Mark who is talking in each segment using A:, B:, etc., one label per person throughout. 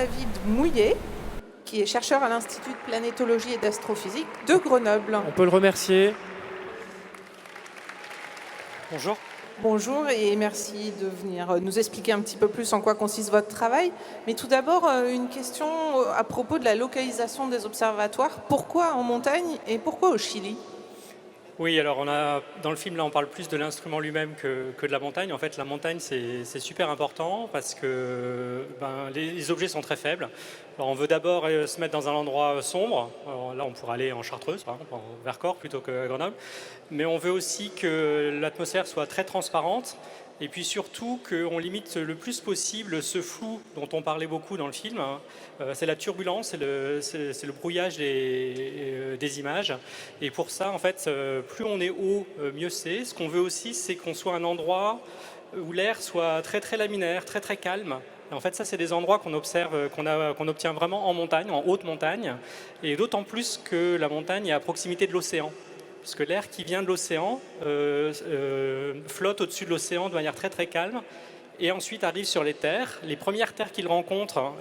A: David Mouillet, qui est chercheur à l'Institut de planétologie et d'astrophysique de Grenoble.
B: On peut le remercier.
C: Bonjour.
A: Bonjour et merci de venir nous expliquer un petit peu plus en quoi consiste votre travail. Mais tout d'abord, une question à propos de la localisation des observatoires. Pourquoi en montagne et pourquoi au Chili ?
C: Oui, alors dans le film, là, on parle plus de l'instrument lui-même que de la montagne. En fait, la montagne, c'est super important parce que les objets sont très faibles. Alors, on veut d'abord se mettre dans un endroit sombre. Alors, là, on pourrait aller en Chartreuse, par exemple, en Vercors, plutôt qu'à Grenoble. Mais on veut aussi que l'atmosphère soit très transparente. Et puis surtout qu'on limite le plus possible ce flou dont on parlait beaucoup dans le film. C'est la turbulence, c'est le brouillage des images. Et pour ça, en fait, plus on est haut, mieux c'est. Ce qu'on veut aussi, c'est qu'on soit un endroit où l'air soit très très laminaire, très très calme. Et en fait, ça, c'est des endroits qu'on observe, qu'on obtient vraiment en montagne, en haute montagne. Et d'autant plus que la montagne est à proximité de l'océan. Parce que l'air qui vient de l'océan flotte au-dessus de l'océan de manière très très calme et ensuite arrive sur les terres. Les premières terres qu'il rencontre,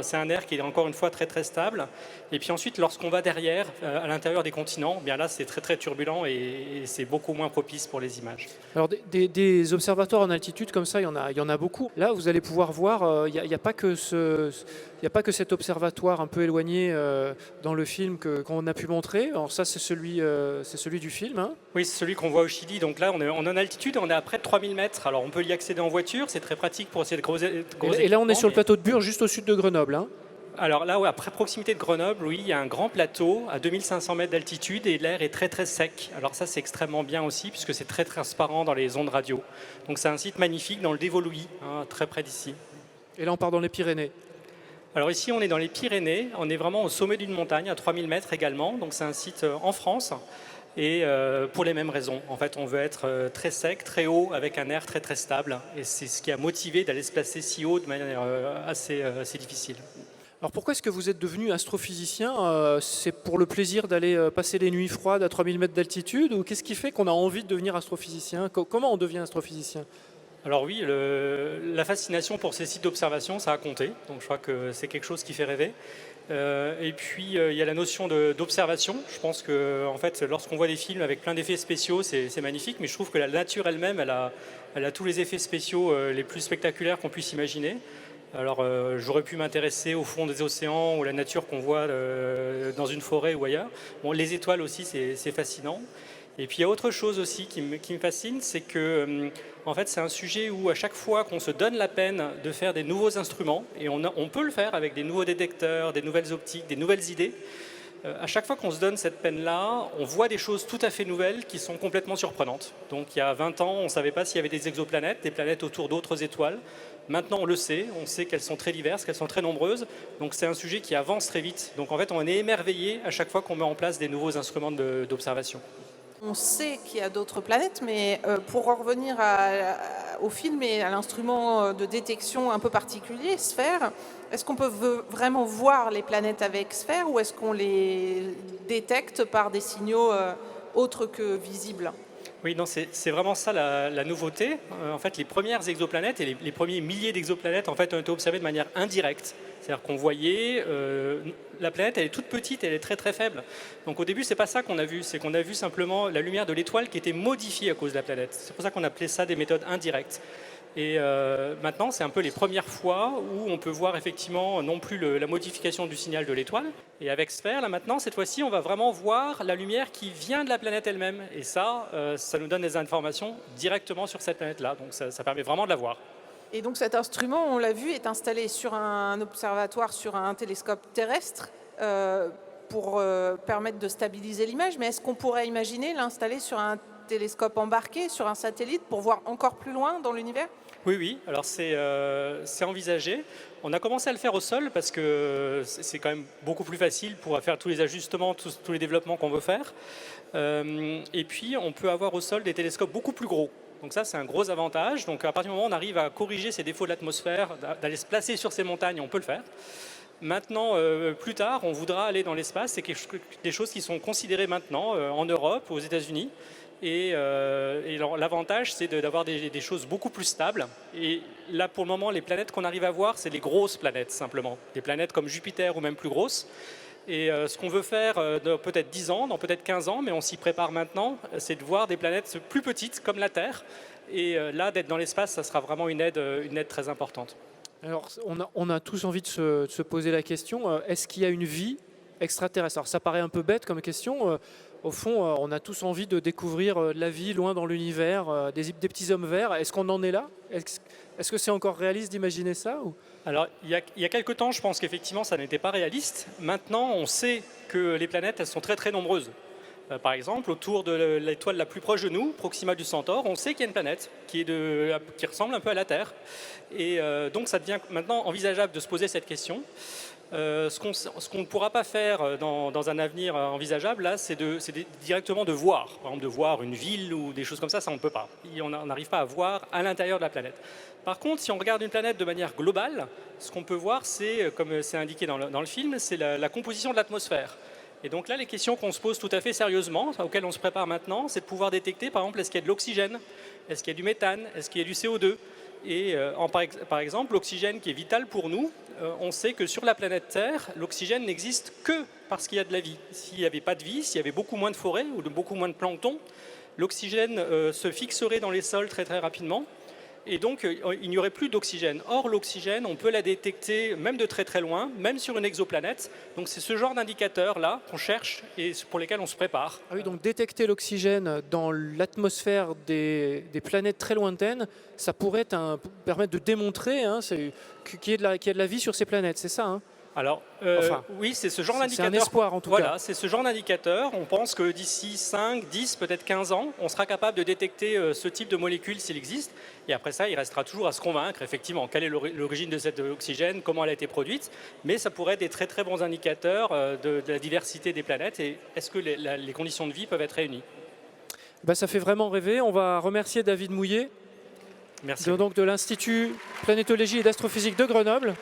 C: c'est un air qui est encore une fois très très stable. Et puis ensuite, lorsqu'on va derrière, à l'intérieur des continents, bien là c'est très très turbulent et c'est beaucoup moins propice pour les images.
B: Alors des observatoires en altitude comme ça, il y en a beaucoup. Là, vous allez pouvoir voir, il n'y a pas que cet observatoire un peu éloigné dans le film qu'on a pu montrer. Alors ça, c'est celui du film. Hein.
C: Oui, c'est celui qu'on voit au Chili. Donc là, on est en altitude, on est à près de 3000 mètres. Alors on peut y accéder en voiture, c'est très pratique pour ces gros
B: Et là, on est sur le plateau de Bure, juste au sud de Grenoble. Hein.
C: Alors là, à proximité de Grenoble, oui, il y a un grand plateau à 2500 mètres d'altitude et l'air est très très sec. Alors ça, c'est extrêmement bien aussi puisque c'est très transparent dans les ondes radio. Donc c'est un site magnifique dans le Dévoluy, très près d'ici.
B: Et là, on part dans les Pyrénées.
C: Alors ici, on est dans les Pyrénées. On est vraiment au sommet d'une montagne, à 3000 mètres également. Donc c'est un site en France. Et pour les mêmes raisons. En fait, on veut être très sec, très haut, avec un air très très stable. Et c'est ce qui a motivé d'aller se placer si haut de manière assez difficile.
B: Alors pourquoi est-ce que vous êtes devenu astrophysicien ? C'est pour le plaisir d'aller passer les nuits froides à 3000 mètres d'altitude ? Ou qu'est-ce qui fait qu'on a envie de devenir astrophysicien ? Comment on devient astrophysicien ?
C: Alors oui, la fascination pour ces sites d'observation, ça a compté. Donc je crois que c'est quelque chose qui fait rêver. Et puis il y a la notion d'observation. Je pense que en fait, lorsqu'on voit des films avec plein d'effets spéciaux, c'est magnifique. Mais je trouve que la nature elle-même, elle a tous les effets spéciaux les plus spectaculaires qu'on puisse imaginer. Alors j'aurais pu m'intéresser au fond des océans ou la nature qu'on voit dans une forêt ou ailleurs. Bon, les étoiles aussi, c'est fascinant. Et puis il y a autre chose aussi qui me fascine, c'est que en fait c'est un sujet où à chaque fois qu'on se donne la peine de faire des nouveaux instruments, et on peut le faire avec des nouveaux détecteurs, des nouvelles optiques, des nouvelles idées, à chaque fois qu'on se donne cette peine-là, on voit des choses tout à fait nouvelles qui sont complètement surprenantes. Donc il y a 20 ans, on ne savait pas s'il y avait des exoplanètes, des planètes autour d'autres étoiles. Maintenant on le sait, on sait qu'elles sont très diverses, qu'elles sont très nombreuses. Donc c'est un sujet qui avance très vite. Donc en fait on est émerveillé à chaque fois qu'on met en place des nouveaux instruments d'observation.
A: On sait qu'il y a d'autres planètes, mais pour en revenir au film et à l'instrument de détection un peu particulier, SPHERE, est-ce qu'on peut vraiment voir les planètes avec SPHERE ou est-ce qu'on les détecte par des signaux autres que visibles ?
C: Oui, non, c'est vraiment ça la nouveauté. En fait, les premières exoplanètes et les premiers milliers d'exoplanètes en fait, ont été observés de manière indirecte. C'est-à-dire qu'on voyait la planète, elle est toute petite, elle est très très faible. Donc au début, c'est pas ça qu'on a vu, c'est qu'on a vu simplement la lumière de l'étoile qui était modifiée à cause de la planète. C'est pour ça qu'on appelait ça des méthodes indirectes. Et maintenant, c'est un peu les premières fois où on peut voir effectivement non plus la modification du signal de l'étoile. Et avec SPHERE, là maintenant, cette fois-ci, on va vraiment voir la lumière qui vient de la planète elle-même. Et ça nous donne des informations directement sur cette planète-là. Donc ça permet vraiment de la voir.
A: Et donc cet instrument, on l'a vu, est installé sur un observatoire, sur un télescope terrestre pour permettre de stabiliser l'image. Mais est-ce qu'on pourrait imaginer l'installer sur un télescope embarqué, sur un satellite, pour voir encore plus loin dans l'univers ?
C: Oui, alors c'est envisagé. On a commencé à le faire au sol parce que c'est quand même beaucoup plus facile pour faire tous les ajustements, tous les développements qu'on veut faire. Et puis on peut avoir au sol des télescopes beaucoup plus gros. Donc ça, c'est un gros avantage. Donc à partir du moment où on arrive à corriger ces défauts de l'atmosphère, d'aller se placer sur ces montagnes, on peut le faire. Maintenant, plus tard, on voudra aller dans l'espace. C'est des choses qui sont considérées maintenant en Europe, aux États-Unis. L'avantage, c'est d'avoir des choses beaucoup plus stables. Et là, pour le moment, les planètes qu'on arrive à voir, c'est les grosses planètes, simplement. Des planètes comme Jupiter ou même plus grosses. Et ce qu'on veut faire dans peut-être 10 ans, dans peut-être 15 ans, mais on s'y prépare maintenant, c'est de voir des planètes plus petites, comme la Terre. Et là, d'être dans l'espace, ça sera vraiment une aide très importante.
B: Alors, on a tous envie de se poser la question, est-ce qu'il y a une vie extraterrestre? Alors, ça paraît un peu bête comme question. Au fond, on a tous envie de découvrir la vie loin dans l'univers, des petits hommes verts. Est-ce qu'on en est là? Est-ce que c'est encore réaliste d'imaginer ça ou...
C: Alors, il y a quelques temps, je pense qu'effectivement, ça n'était pas réaliste. Maintenant, on sait que les planètes, elles sont très très nombreuses. Par exemple, autour de l'étoile la plus proche de nous, Proxima du Centaure, on sait qu'il y a une planète qui ressemble un peu à la Terre. Et donc, ça devient maintenant envisageable de se poser cette question. Ce qu'on ne pourra pas faire dans un avenir envisageable, là, c'est directement de voir. Par exemple, de voir une ville ou des choses comme ça on ne peut pas. On n'arrive pas à voir à l'intérieur de la planète. Par contre, si on regarde une planète de manière globale, ce qu'on peut voir, c'est, comme c'est indiqué dans le film, c'est la composition de l'atmosphère. Et donc là, les questions qu'on se pose tout à fait sérieusement, auxquelles on se prépare maintenant, c'est de pouvoir détecter, par exemple, est-ce qu'il y a de l'oxygène, est-ce qu'il y a du méthane, est-ce qu'il y a du CO2. Et par exemple, l'oxygène qui est vital pour nous, on sait que sur la planète Terre, l'oxygène n'existe que parce qu'il y a de la vie. S'il n'y avait pas de vie, s'il y avait beaucoup moins de forêts ou beaucoup moins de plancton, l'oxygène se fixerait dans les sols très très rapidement. Et donc, il n'y aurait plus d'oxygène. Or, l'oxygène, on peut la détecter même de très très loin, même sur une exoplanète. Donc, c'est ce genre d'indicateurs-là qu'on cherche et pour lesquels on se prépare.
B: Ah oui, donc détecter l'oxygène dans l'atmosphère des planètes très lointaines, ça pourrait permettre de démontrer qu'il y a de la vie sur ces planètes, c'est ça
C: Alors, oui, c'est ce genre d'indicateur.
B: C'est un espoir en tout cas.
C: Voilà, c'est ce genre d'indicateur. On pense que d'ici 5, 10, peut-être 15 ans, on sera capable de détecter ce type de molécule s'il existe. Et après ça, il restera toujours à se convaincre, effectivement, quelle est l'origine de cet oxygène, comment elle a été produite. Mais ça pourrait être des très très bons indicateurs de la diversité des planètes et est-ce que les conditions de vie peuvent être réunies.
B: Ça fait vraiment rêver. On va remercier David Mouillet,
C: Merci.
B: donc de l'Institut Planétologie et d'Astrophysique de Grenoble.